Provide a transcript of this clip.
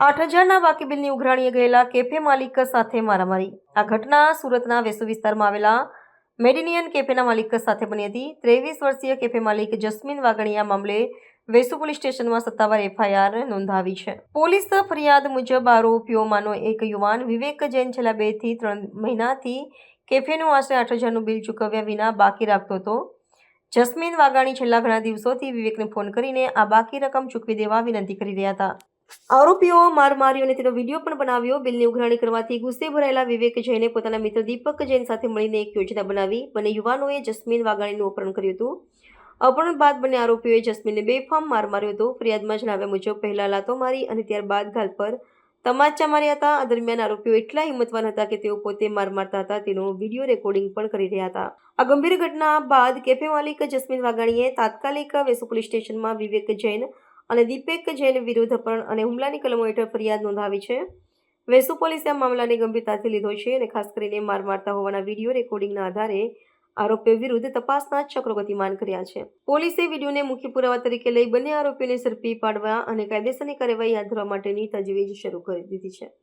8,000ના બાકી બિલની ઉઘરાણીએ ગયેલા કેફે માલિક સાથે મારામારી. આ ઘટના સુરતના વેસુ વિસ્તારમાં આવેલા મેડિનિયન કેફેના માલિક સાથે બની હતી. 23 વર્ષીય કેફે માલિક જસ્મીન વાઘાણીએ આ મામલે વેસુ પોલીસ સ્ટેશનમાં સત્તાવાર એફઆઈઆર નોંધાવી છે. પોલીસ ફરિયાદ મુજબ આરોપીઓમાંનો એક યુવાન વિવેક જૈન છેલ્લા 2 થી 3 મહિનાથી કેફેનું આશરે 8,000નું બિલ ચૂકવ્યા વિના બાકી રાખતો હતો. જસ્મીન વાઘાણી છેલ્લા ઘણા દિવસોથી વિવેકને ફોન કરીને આ બાકી રકમ ચૂકવી દેવા વિનંતી કરી રહ્યા હતા. આરોપીઓ માર માર્યો અને તેનો વિડીયો પણ બનાવ્યો. બિલની ઉઘરાણી કરવાથી ગુસ્સે ભરાયેલા વિવેક જૈને પોતાના મિત્ર દીપક જૈન સાથે મળીને એક યોજના બનાવી. બંને યુવાનોએ જસ્મીન વાઘાણીનું અપહરણ કર્યું હતું. અપહરણ બાદ બંને આરોપીઓએ જસ્મીનને બેફામ માર માર્યો હતો. ફરિયાદમાં જણાવ્યા મુજબ પહેલા લાતો મારી અને ત્યારબાદ ગાલ પર તમાચા માર્યા હતા. આ દરમિયાન આરોપીઓ એટલા હિંમતવાન હતા કે તેઓ પોતે માર મારતા હતા તેનો વિડીયો રેકોર્ડિંગ પણ કરી રહ્યા હતા. આ ગંભીર ઘટના બાદ કેફે માલિક જસ્મીન વાઘાણીએ તાત્કાલિક વેસુ પોલીસ સ્ટેશનમાં વિવેક જૈન અને દીપક જૈન વિરુદ્ધ અપહરણ અને હુમલાની કલમો હેઠળ ફરિયાદ નોંધાવી છે. વેસુ પોલીસે આ મામલાને ગંભીરતાથી લીધો છે અને ખાસ કરીને માર મારતા હોવાના વિડીયો રેકોર્ડિંગના આધારે આરોપીઓ વિરુદ્ધ તપાસના ચક્રો ગતિમાન કર્યા છે. પોલીસે વિડીયોને મુખ્ય પુરાવા તરીકે લઈ બંને આરોપીઓને ઝડપી પાડવા અને કાયદેસરની કાર્યવાહી હાથ ધરવા માટેની તજવીજ શરૂ કરી દીધી છે.